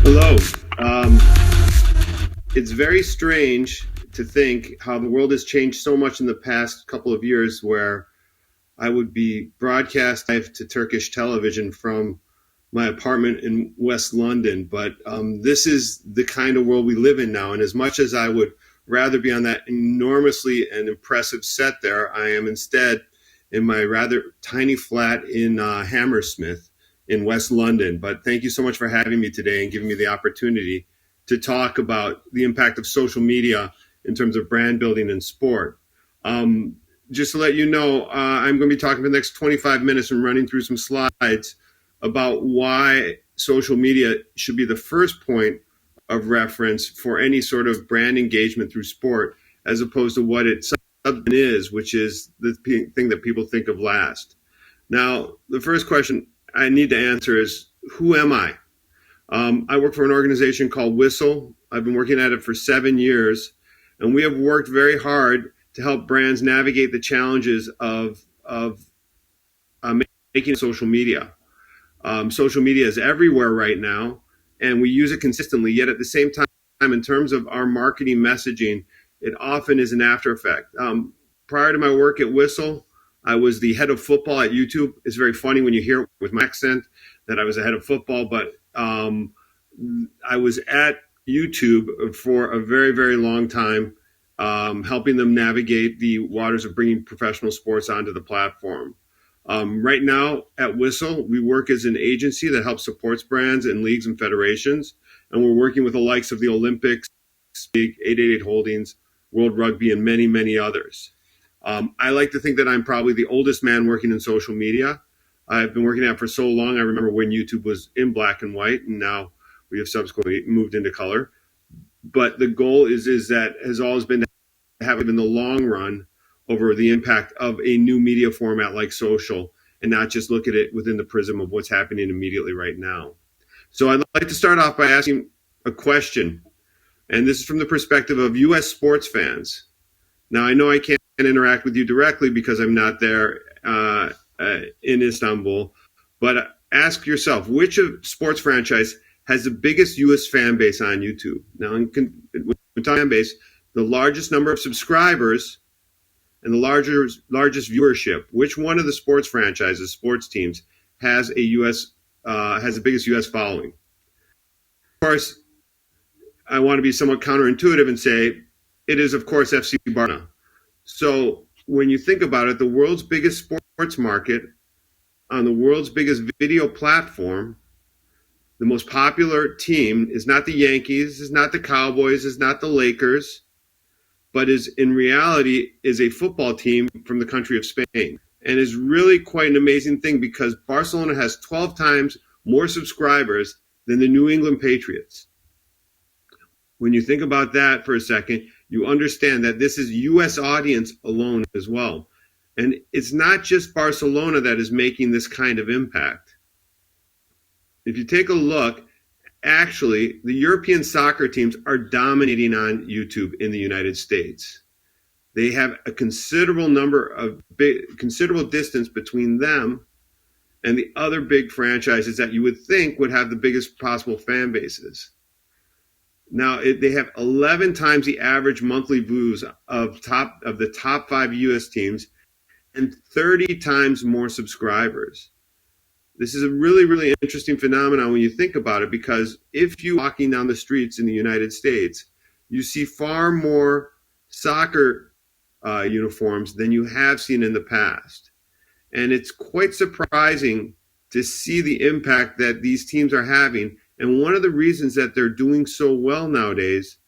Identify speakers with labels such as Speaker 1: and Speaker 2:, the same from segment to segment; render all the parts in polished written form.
Speaker 1: Hello. Um, it's very strange to think how the world has changed so much in the past couple of years where I would be broadcast live to Turkish television from my apartment in West London. But this is the kind of world we live in now. And as much as I would rather be on that enormously and impressive set there, I am instead in my rather tiny flat in Hammersmith in West London. But thank you so much for having me today and giving me the opportunity to talk about the impact of social media in terms of brand building in sport. Just to let you know, I'm going to be talking for the next 25 minutes and running through some slides about why social media should be the first point of reference for any sort of brand engagement through sport, as opposed to what it is, which is the thing that people think of last. Now, the first question I need to answer is, who am I? I work for an organization called Whistle. I've been working at it for 7 years, and we have worked very hard to help brands navigate the challenges of making social media. Social media is everywhere right now, and we use it consistently. Yet at the same time, in terms of our marketing messaging, it often is an after effect. Prior to my work at Whistle, I was the head of football at YouTube. It's very funny when you hear it with my accent that I was the head of football, but I was at YouTube for a very, very long time, helping them navigate the waters of bringing professional sports onto the platform. Right now at Whistle, we work as an agency that helps supports brands and leagues and federations, and we're working with the likes of the Olympics, 888 Holdings, World Rugby, and many, many others. I like to think that I'm probably the oldest man working in social media. I've been working at it for so long. I remember when YouTube was in black and white, and now we have subsequently moved into color. But the goal is that has always been to have it in the long run over the impact of a new media format like social, and not just look at it within the prism of what's happening immediately right now. So I'd like to start off by asking a question, and this is from the perspective of U.S. sports fans. Now, I know I can't interact with you directly because I'm not there in Istanbul, but ask yourself, which sports franchise has the biggest U.S. fan base on YouTube? Now, with fan base, the largest number of subscribers and the largest viewership. Which one of the sports franchises, sports teams, has the biggest U.S. following? Of course, I want to be somewhat counterintuitive and say it is, of course, FC Barcelona. So when you think about it, the world's biggest sports market on the world's biggest video platform, the most popular team is not the Yankees, is not the Cowboys, is not the Lakers, but is in reality is a football team from the country of Spain, and is really quite an amazing thing because Barcelona has 12 times more subscribers than the New England Patriots. When you think about that for a second, you understand that this is U.S. audience alone as well. And it's not just Barcelona that is making this kind of impact. If you take a look, actually, the European soccer teams are dominating on YouTube in the United States. They have a considerable distance between them and the other big franchises that you would think would have the biggest possible fan bases. Now, they have 11 times the average monthly views of the top 5 U.S. teams and 30 times more subscribers. This is a really, really interesting phenomenon when you think about it, because if you're walking down the streets in the United States, you see far more soccer uniforms than you have seen in the past. And it's quite surprising to see the impact that these teams are having. And one of the reasons that they're doing so well nowadays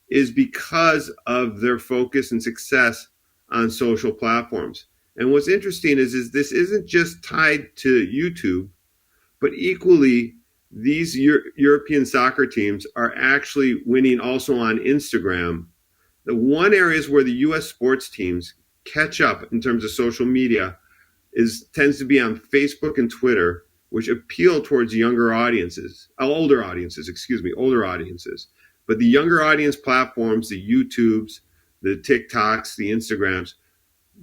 Speaker 1: is because of their focus and success on social platforms. And what's interesting is this isn't just tied to YouTube, but equally, these European soccer teams are actually winning also on Instagram. The one areas where the U.S. sports teams catch up in terms of social media tends to be on Facebook and Twitter, which appeal towards older audiences. But the younger audience platforms, the YouTubes, the TikToks, the Instagrams,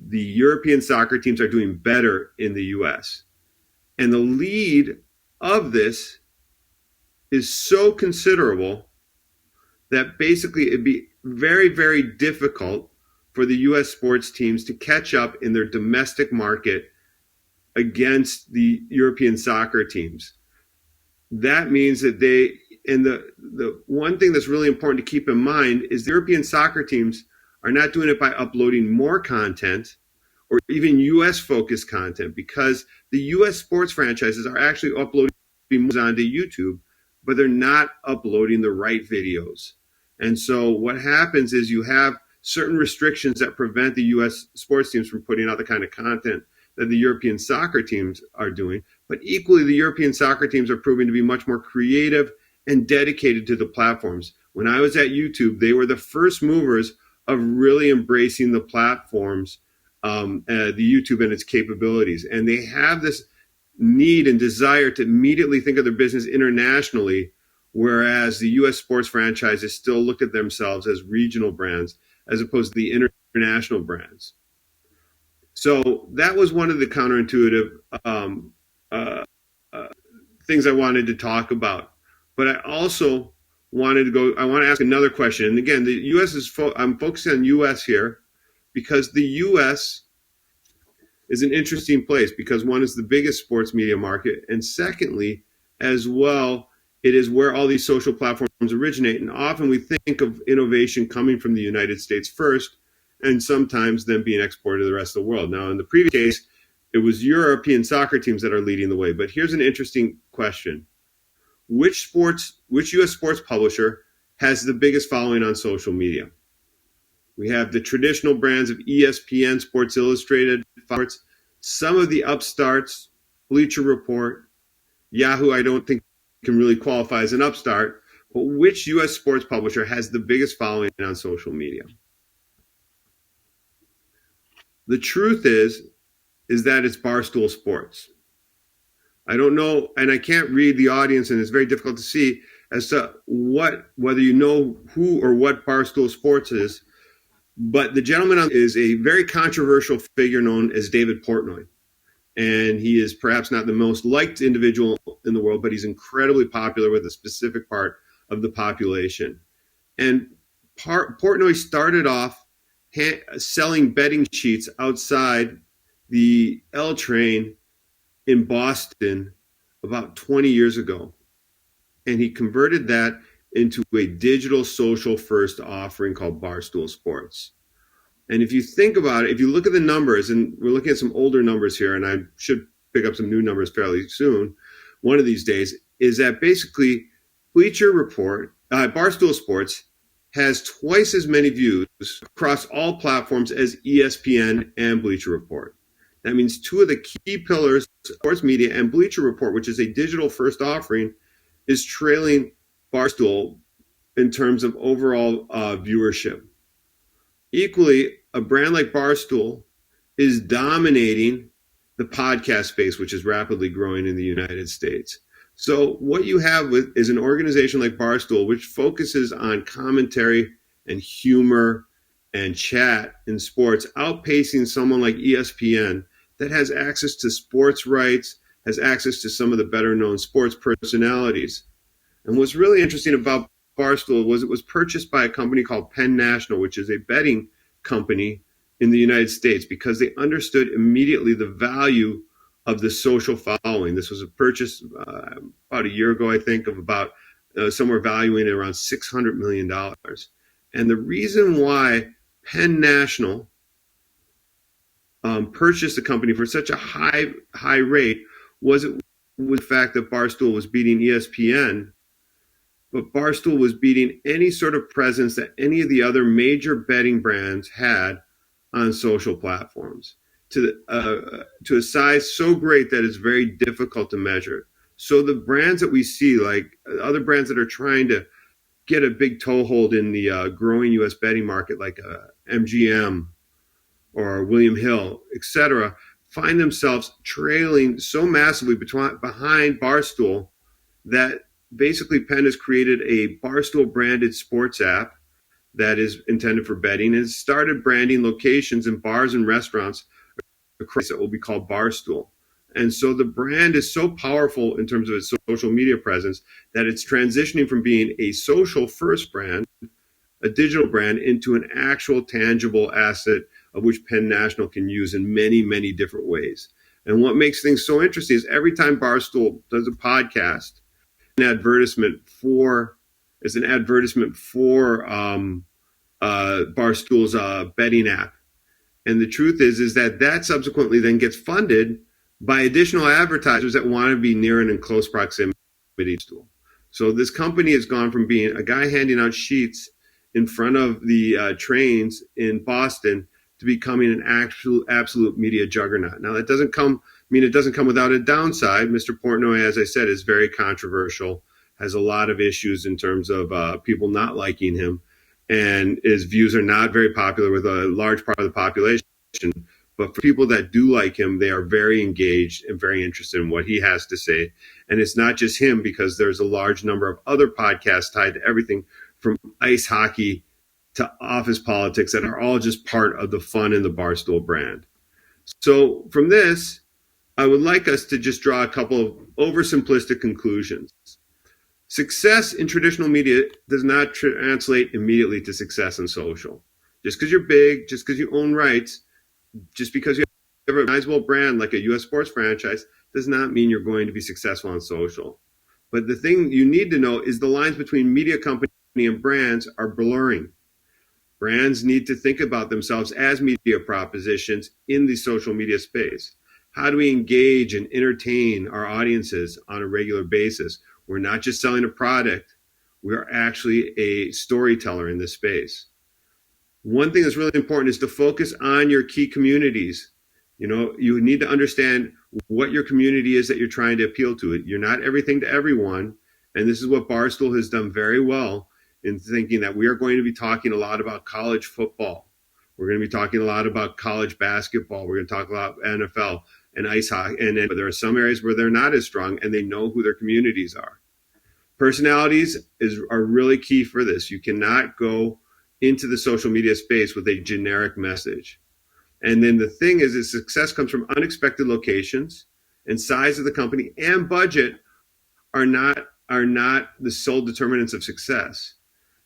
Speaker 1: the European soccer teams are doing better in the U.S. And the lead of this is so considerable that basically it'd be very, very difficult for the U.S. sports teams to catch up in their domestic market against the European soccer teams. That means that the one thing that's really important to keep in mind is the European soccer teams are not doing it by uploading more content or even U.S. focused content, because the U.S. sports franchises are actually uploading onto YouTube, but they're not uploading the right videos. And so what happens is you have certain restrictions that prevent the U.S. sports teams from putting out the kind of content that the European soccer teams are doing. But equally, the European soccer teams are proving to be much more creative and dedicated to the platforms. When I was at YouTube, they were the first movers of really embracing the platforms, the YouTube and its capabilities. And they have this need and desire to immediately think of their business internationally, whereas the U.S. sports franchises still look at themselves as regional brands as opposed to the international brands. So that was one of the counterintuitive things I wanted to talk about. But I also wanted to I want to ask another question. And again, the U.S. I'm focusing on U.S. here because the U.S. is an interesting place because one is the biggest sports media market. And secondly, as well, it is where all these social platforms originate. And often we think of innovation coming from the United States first, and sometimes then being exported to the rest of the world. Now, in the previous case, it was European soccer teams that are leading the way. But here's an interesting question. Which U.S. sports publisher has the biggest following on social media? We have the traditional brands of ESPN, Sports Illustrated, Fox, some of the upstarts, Bleacher Report, Yahoo, I don't think can really qualify as an upstart, but which U.S. sports publisher has the biggest following on social media? The truth is that it's Barstool Sports. I don't know, and I can't read the audience, and it's very difficult to see as to whether you know who or what Barstool Sports is, but the gentleman is a very controversial figure known as David Portnoy. And he is perhaps not the most liked individual in the world, but he's incredibly popular with a specific part of the population. And Portnoy started off selling betting sheets outside the L train in Boston about 20 years ago. And he converted that into a digital social first offering called Barstool Sports. And if you think about it, if you look at the numbers, and we're looking at some older numbers here, and I should pick up some new numbers fairly soon, one of these days, is that basically Bleacher Report, Barstool Sports has twice as many views across all platforms as ESPN and Bleacher Report. That means two of the key pillars, sports media and Bleacher Report, which is a digital first offering, is trailing Barstool in terms of overall viewership. Equally, a brand like Barstool is dominating the podcast space, which is rapidly growing in the United States. So what you have is an organization like Barstool, which focuses on commentary and humor and chat in sports, outpacing someone like ESPN that has access to sports rights, has access to some of the better known sports personalities. And what's really interesting about Barstool was it was purchased by a company called Penn National, which is a betting company in the United States, because they understood immediately the value of the social following. This was a purchase about a year ago, I think, of about somewhere valuing it around $600 million. And the reason why Penn National purchased the company for such a high rate was the fact that Barstool was beating ESPN, but Barstool was beating any sort of presence that any of the other major betting brands had on social platforms to a size so great that it's very difficult to measure. So the brands that we see, like other brands that are trying to get a big toehold in the growing U.S. betting market, like MGM or William Hill, etc., find themselves trailing so massively behind Barstool that basically Penn has created a Barstool branded sports app that is intended for betting and has started branding locations in bars and restaurants that will be called Barstool. And so the brand is so powerful in terms of its social media presence that it's transitioning from being a social first brand, a digital brand, into an actual tangible asset of which Penn National can use in many, many different ways. And what makes things so interesting is every time Barstool does a podcast, an advertisement for Barstool's betting app. And the truth is that subsequently then gets funded by additional advertisers that want to be near and in close proximity to Stool. So this company has gone from being a guy handing out sheets in front of the trains in Boston to becoming an absolute media juggernaut. Now that doesn't come without a downside. Mr. Portnoy, as I said, is very controversial, has a lot of issues in terms of people not liking him, and his views are not very popular with a large part of the population. But for people that do like him, they are very engaged and very interested in what he has to say. And it's not just him, because there's a large number of other podcasts tied to everything from ice hockey to office politics that are all just part of the fun in the Barstool brand. So from this, I would like us to just draw a couple of oversimplistic conclusions. Success in traditional media does not translate immediately to success in social. Just because you're big, just because you own rights, just because you have a recognizable brand like a U.S. sports franchise does not mean you're going to be successful on social. But the thing you need to know is the lines between media company and brands are blurring. Brands need to think about themselves as media propositions in the social media space. How do we engage and entertain our audiences on a regular basis? We're not just selling a product. We're actually a storyteller in this space. One thing that's really important is to focus on your key communities. You need to understand what your community is that you're trying to appeal to. You're not everything to everyone. And this is what Barstool has done very well in thinking that we are going to be talking a lot about college football. We're going to be talking a lot about college basketball. We're going to talk about NFL and ice hockey. And then there are some areas where they're not as strong and they know who their communities are. Personalities are really key for this. You cannot go into the social media space with a generic message. And then the thing is success comes from unexpected locations, and size of the company and budget are not the sole determinants of success.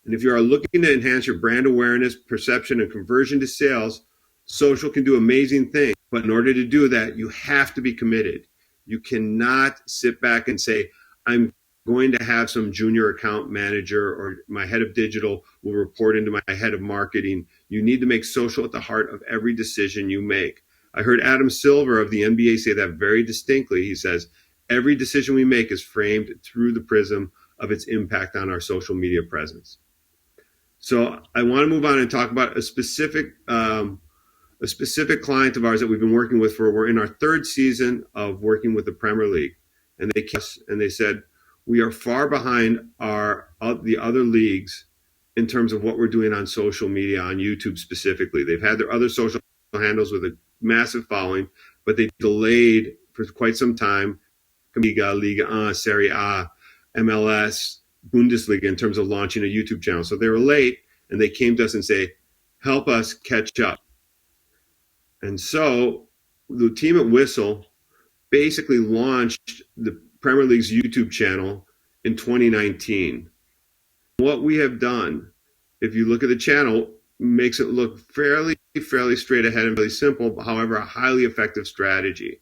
Speaker 1: And if you are looking to enhance your brand awareness, perception, and conversion to sales, social can do amazing things. But in order to do that, you have to be committed. You cannot sit back and say, I'm going to have some junior account manager or my head of digital will report into my head of marketing. You need to make social at the heart of every decision you make. I heard Adam Silver of the NBA say that very distinctly. He says, every decision we make is framed through the prism of its impact on our social media presence. So I want to move on and talk about a specific client of ours that we've been working with we're in our third season of working with the Premier League. And they said, we are far behind the other leagues in terms of what we're doing on social media, on YouTube specifically. They've had their other social handles with a massive following, but they delayed for quite some time Liga, Liga 1, Serie A, MLS, Bundesliga in terms of launching a YouTube channel. So they were late, and they came to us and say, help us catch up. And so the team at Whistle basically launched the Premier League's YouTube channel in 2019. What we have done, if you look at the channel, makes it look fairly straight ahead and really simple, but however, a highly effective strategy.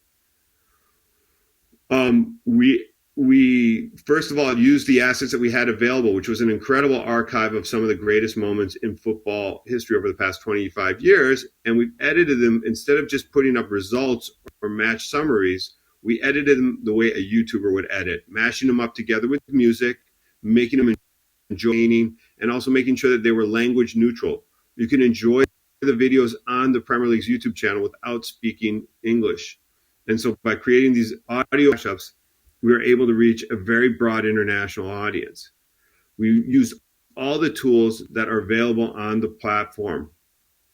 Speaker 1: We first of all used the assets that we had available, which was an incredible archive of some of the greatest moments in football history over the past 25 years, and we've edited them. Instead of just putting up results or match summaries, we edited them the way a YouTuber would edit, mashing them up together with music, making them enjoying, and also making sure that they were language neutral. You can enjoy the videos on the Premier League's YouTube channel without speaking English. And so by creating these audio mashups, we were able to reach a very broad international audience. We used all the tools that are available on the platform.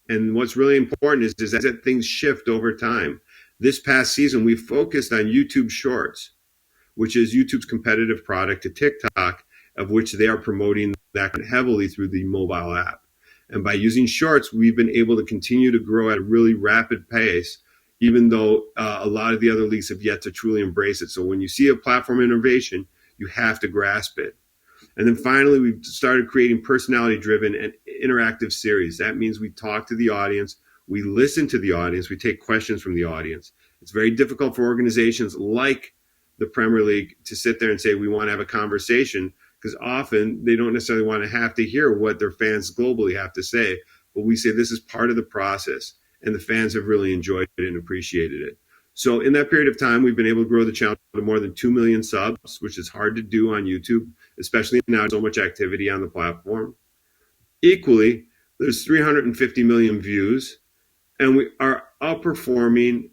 Speaker 1: And what's really important is that things shift over time. This past season, we focused on YouTube Shorts, which is YouTube's competitive product to TikTok, of which they are promoting that heavily through the mobile app. And by using Shorts, we've been able to continue to grow at a really rapid pace even though a lot of the other leagues have yet to truly embrace it. So when you see a platform innovation, you have to grasp it. And then finally, we started creating personality-driven and interactive series. That means we talk to the audience, we listen to the audience, we take questions from the audience. It's very difficult for organizations like the Premier League to sit there and say, we want to have a conversation, because often they don't necessarily want to have to hear what their fans globally have to say. But we say this is part of the process, and the fans have really enjoyed it and appreciated it. So in that period of time, we've been able to grow the channel to more than 2 million subs, which is hard to do on YouTube, especially now so much activity on the platform. Equally, there's 350 million views, and we are outperforming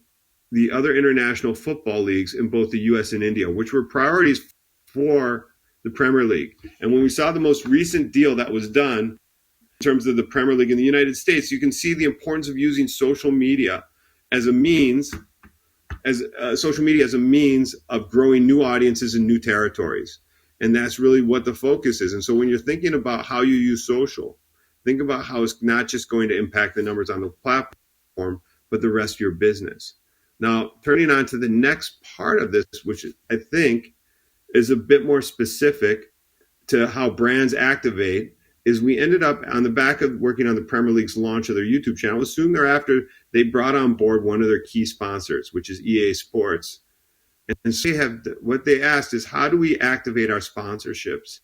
Speaker 1: the other international football leagues in both the US and India, which were priorities for the Premier League. And when we saw the most recent deal that was done in terms of the Premier League in the United States, you can see the importance of using social media as a means of growing new audiences and new territories. And that's really what the focus is. And so when you're thinking about how you use social, think about how it's not just going to impact the numbers on the platform, but the rest of your business. Now, turning on to the next part of this, which I think is a bit more specific to how brands activate, is we ended up on the back of working on the Premier League's launch of their YouTube channel. Soon thereafter, they brought on board one of their key sponsors, which is EA Sports. And so what they asked is, how do we activate our sponsorships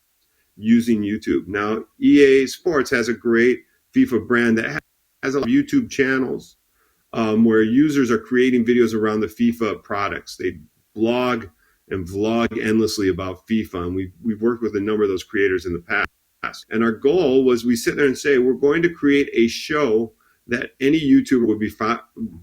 Speaker 1: using YouTube? Now, EA Sports has a great FIFA brand that has a lot of YouTube channels where users are creating videos around the FIFA products. They blog and vlog endlessly about FIFA, and we've worked with a number of those creators in the past. And our goal was, we sit there and say, we're going to create a show that any YouTuber would be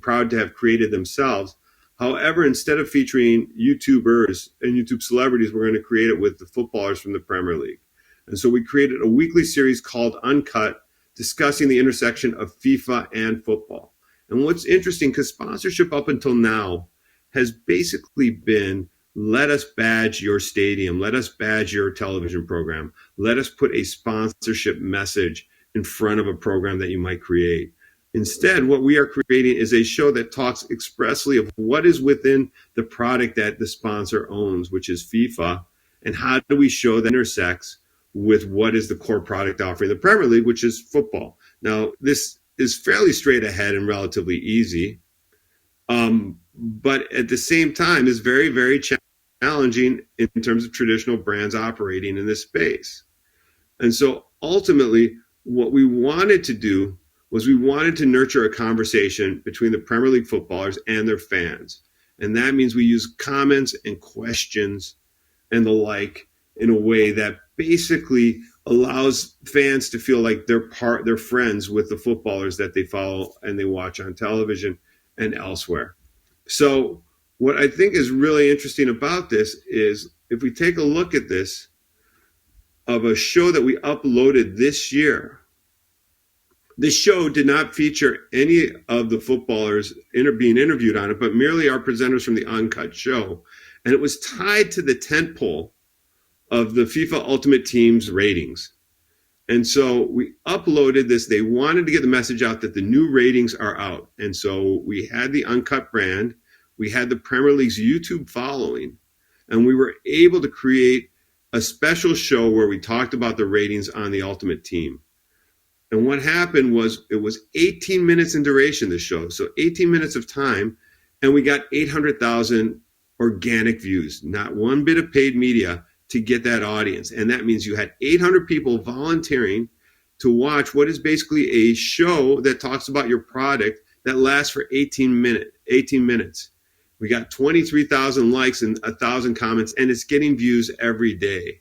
Speaker 1: proud to have created themselves. However, instead of featuring YouTubers and YouTube celebrities, we're going to create it with the footballers from the Premier League. And so we created a weekly series called Uncut, discussing the intersection of FIFA and football. And what's interesting, because sponsorship up until now has basically been, let us badge your stadium, let us badge your television program, let us put a sponsorship message in front of a program that you might create. Instead, what we are creating is a show that talks expressly of what is within the product that the sponsor owns, which is FIFA, and how do we show that intersects with what is the core product offering of the Premier League, which is football. Now, this is fairly straight ahead and relatively easy, but at the same time is very, very challenging in terms of traditional brands operating in this space. And so ultimately, what we wanted to do was we wanted to nurture a conversation between the Premier League footballers and their fans. And that means we use comments and questions and the like in a way that basically allows fans to feel like they're friends with the footballers that they follow and they watch on television and elsewhere. So what I think is really interesting about this is, if we take a look at this, of a show that we uploaded this year, this show did not feature any of the footballers being interviewed on it, but merely our presenters from the Uncut show. And it was tied to the tentpole of the FIFA Ultimate Team's ratings. And so we uploaded this. They wanted to get the message out that the new ratings are out. And so we had the Uncut brand. We had the Premier League's YouTube following. And we were able to create a special show where we talked about the ratings on the Ultimate Team. And what happened was, it was 18 minutes in duration, the show. So 18 minutes of time, and we got 800,000 organic views, not one bit of paid media to get that audience. And that means you had 800 people volunteering to watch what is basically a show that talks about your product that lasts for 18 minutes. We got 23,000 likes and 1,000 comments, and it's getting views every day.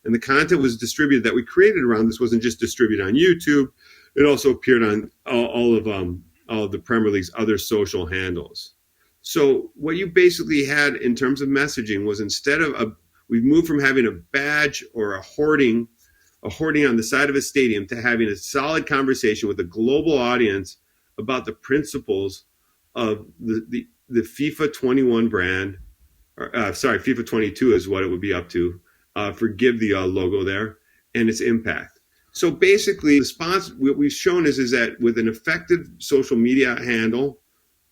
Speaker 1: And the content was distributed that we created around this wasn't just distributed on YouTube. It also appeared on all of the Premier League's other social handles. So what you basically had in terms of messaging was, instead of we've moved from having a badge or a hoarding on the side of a stadium, to having a solid conversation with a global audience about the principles of the FIFA 21 brand, FIFA 22 is what it would be up to. Forgive the logo there, and its impact. So basically, what we've shown is that with an effective social media handle,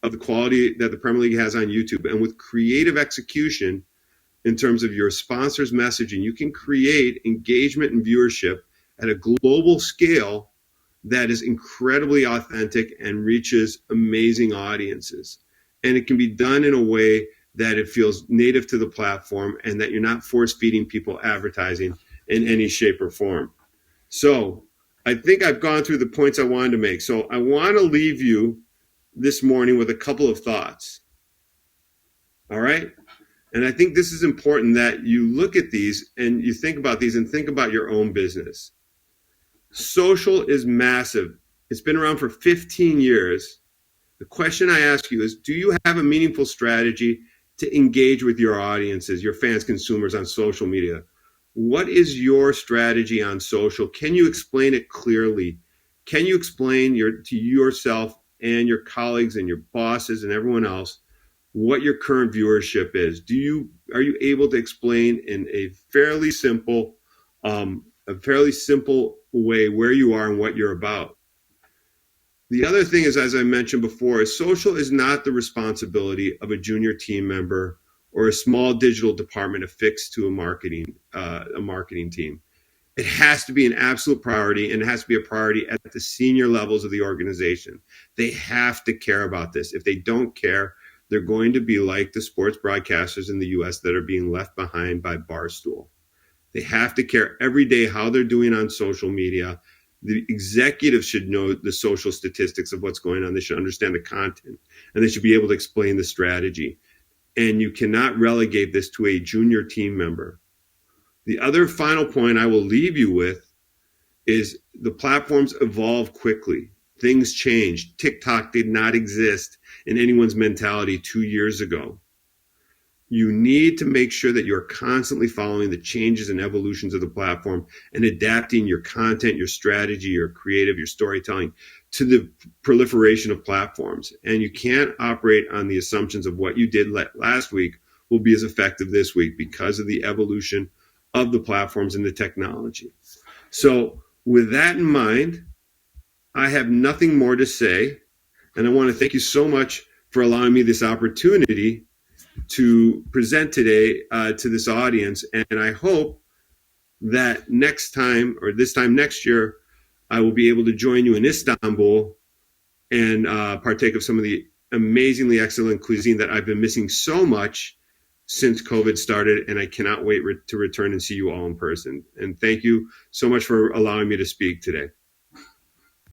Speaker 1: of the quality that the Premier League has on YouTube. And with creative execution in terms of your sponsors' messaging, you can create engagement and viewership at a global scale that is incredibly authentic and reaches amazing audiences. And it can be done in a way that it feels native to the platform and that you're not force feeding people advertising in any shape or form. So I think I've gone through the points I wanted to make. So I want to leave you this morning with a couple of thoughts. All right? And I think this is important that you look at these and you think about these and think about your own business. Social is massive. It's been around for 15 years. The question I ask you is, do you have a meaningful strategy to engage with your audiences, your fans, consumers on social media? What is your strategy on social? Can you explain it clearly? Can you explain to yourself and your colleagues and your bosses and everyone else what your current viewership is? Are you able to explain in a fairly simple way where you are and what you're about? The other thing is, as I mentioned before, is social is not the responsibility of a junior team member or a small digital department affixed to a marketing team. It has to be an absolute priority, and it has to be a priority at the senior levels of the organization. They have to care about this. If they don't care, they're going to be like the sports broadcasters in the U.S. that are being left behind by Barstool. They have to care every day how they're doing on social media. The executives should know the social statistics of what's going on. They should understand the content, and they should be able to explain the strategy. And you cannot relegate this to a junior team member. The other final point I will leave you with is the platforms evolve quickly. Things change. TikTok did not exist in anyone's mentality 2 years ago. You need to make sure that you're constantly following the changes and evolutions of the platform and adapting your content, your strategy, your creative, your storytelling to the proliferation of platforms. And you can't operate on the assumptions of what you did last week will be as effective this week because of the evolution of the platforms and the technology. So with that in mind, I have nothing more to say. And I want to thank you so much for allowing me this opportunity to present today to this audience. And I hope that next time, or this time next year, I will be able to join you in Istanbul and partake of some of the amazingly excellent cuisine that I've been missing so much since COVID started. And I cannot wait to return and see you all in person. And thank you so much for allowing me to speak today.